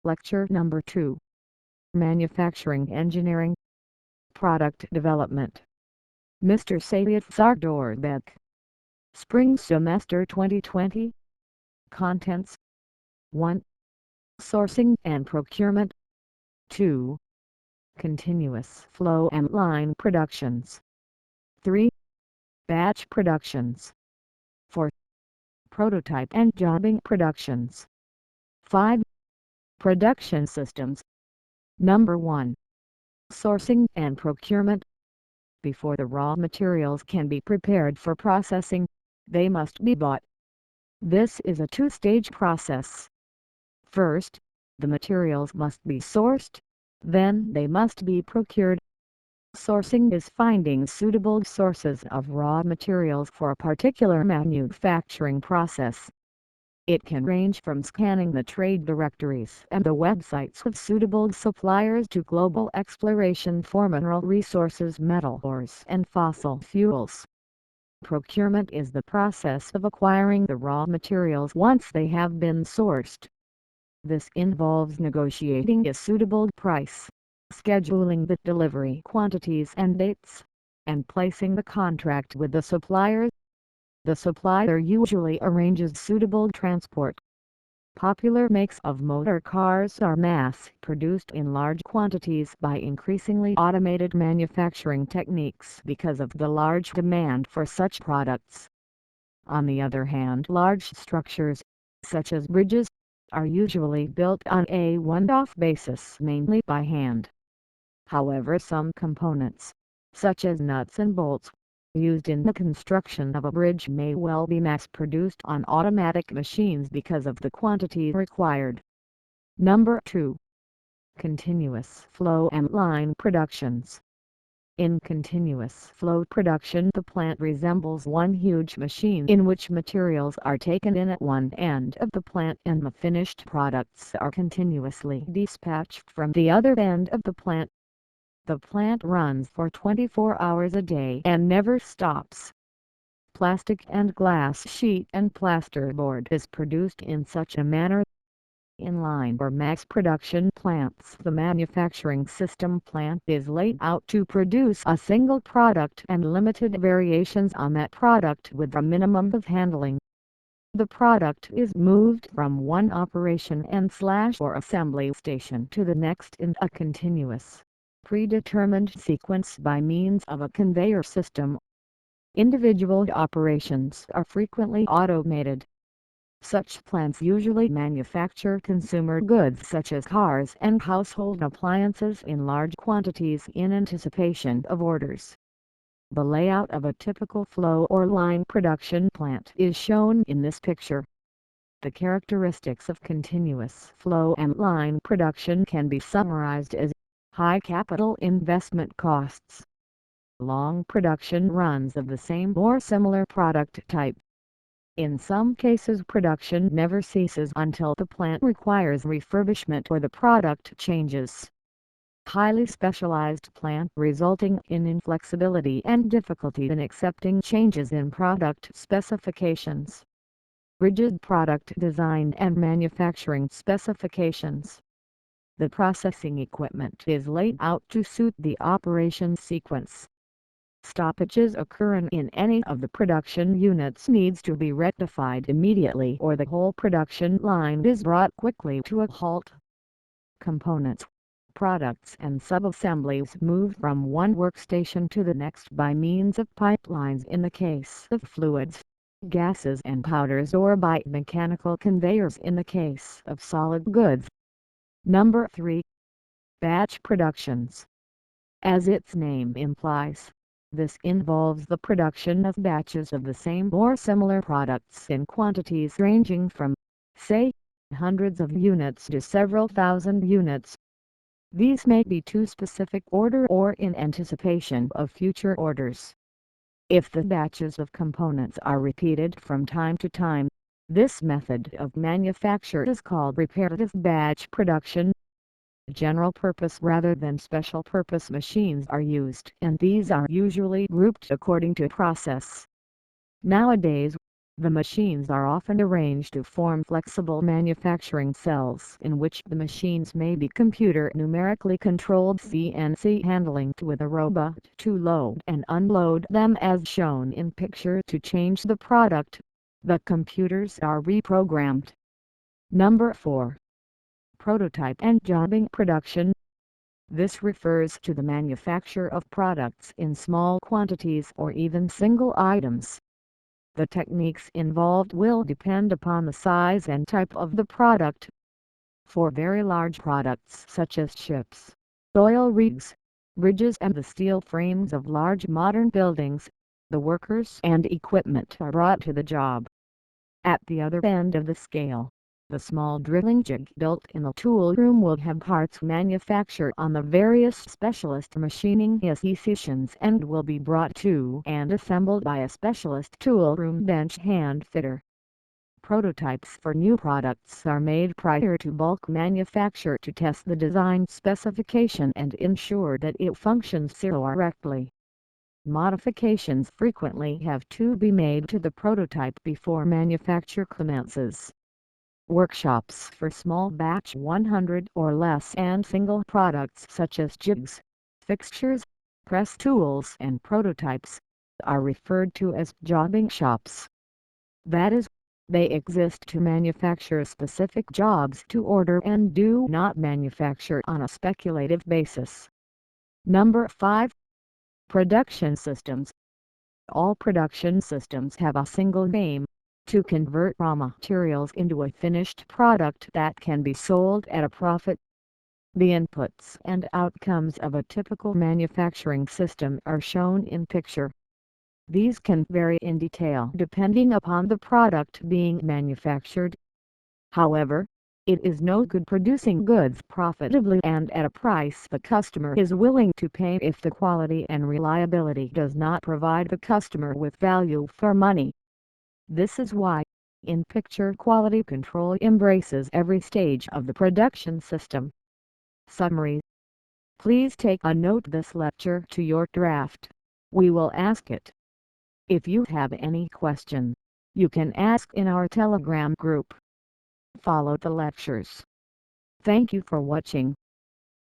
Lecture number 2. Manufacturing Engineering. Product Development. Mr. Sayed Sardorbek. Spring Semester 2020. Contents. 1. Sourcing and Procurement. 2. Continuous Flow and Line Productions. 3. Batch Productions. 4. Prototype and Jobbing Productions. 5. Production Systems. Number 1. Sourcing and Procurement. Before the raw materials can be prepared for processing, they must be bought. This is a two-stage process. First, the materials must be sourced, then they must be procured. Sourcing is finding suitable sources of raw materials for a particular manufacturing process. It can range from scanning the trade directories and the websites of suitable suppliers to global exploration for mineral resources, metal ores, and fossil fuels. Procurement is the process of acquiring the raw materials once they have been sourced. This involves negotiating a suitable price, scheduling the delivery quantities and dates, and placing the contract with the supplier. The supplier usually arranges suitable transport. Popular makes of motor cars are mass-produced in large quantities by increasingly automated manufacturing techniques because of the large demand for such products. On the other hand, large structures, such as bridges, are usually built on a one-off basis mainly by hand. However, some components, such as nuts and bolts, used in the construction of a bridge may well be mass-produced on automatic machines because of the quantity required. Number 2. Continuous Flow and Line Productions. In continuous flow production, the plant resembles one huge machine in which materials are taken in at one end of the plant and the finished products are continuously dispatched from the other end of the plant. The plant runs for 24 hours a day and never stops. Plastic and glass sheet and plasterboard is produced in such a manner. In line or mass production plants, the manufacturing system plant is laid out to produce a single product and limited variations on that product with a minimum of handling. The product is moved from one operation and/or assembly station to the next in a continuous, predetermined sequence by means of a conveyor system. Individual operations are frequently automated. Such plants usually manufacture consumer goods such as cars and household appliances in large quantities in anticipation of orders. The layout of a typical flow or line production plant is shown in this picture. The characteristics of continuous flow and line production can be summarized as high capital investment costs, long production runs of the same or similar product type. In some cases, production never ceases until the plant requires refurbishment or the product changes. Highly specialized plant resulting in inflexibility and difficulty in accepting changes in product specifications. Rigid product design and manufacturing specifications. The processing equipment is laid out to suit the operation sequence. Stoppages occurring in any of the production units needs to be rectified immediately or the whole production line is brought quickly to a halt. Components, products and sub-assemblies move from one workstation to the next by means of pipelines in the case of fluids, gases and powders, or by mechanical conveyors in the case of solid goods. Number 3. Batch Productions. As its name implies, this involves the production of batches of the same or similar products in quantities ranging from, say, hundreds of units to several thousand units. These may be to specific order or in anticipation of future orders. If the batches of components are repeated from time to time, this method of manufacture is called repetitive batch production. General-purpose rather than special-purpose machines are used, and these are usually grouped according to process. Nowadays, The machines are often arranged to form flexible manufacturing cells in which the machines may be computer numerically controlled CNC handling with a robot to load and unload them as shown in picture. To change the product, the computers are reprogrammed. Number 4. Prototype and jobbing production. This refers to the manufacture of products in small quantities or even single items. The techniques involved will depend upon the size and type of the product. For very large products such as ships, oil rigs, bridges and the steel frames of large modern buildings, the workers and equipment are brought to the job. At the other end of the scale, the small drilling jig built in the tool room will have parts manufactured on the various specialist machining stations and will be brought to and assembled by a specialist tool room bench hand fitter. Prototypes for new products are made prior to bulk manufacture to test the design specification and ensure that it functions correctly. Modifications frequently have to be made to the prototype before manufacture commences. Workshops for small batch 100 or less and single products such as jigs, fixtures, press tools and prototypes are referred to as jobbing shops. That is, they exist to manufacture specific jobs to order and do not manufacture on a speculative basis. Number 5. Production systems. All production systems have a single aim: to convert raw materials into a finished product that can be sold at a profit. The inputs and outcomes of a typical manufacturing system are shown in picture. These can vary in detail depending upon the product being manufactured. However, it is no good producing goods profitably and at a price the customer is willing to pay if the quality and reliability does not provide the customer with value for money. This is why, in-picture quality control embraces every stage of the production system. Summary. Please take a note this lecture to your draft. We will ask it. If you have any question, you can ask in our Telegram group. Follow the lectures. Thank you for watching.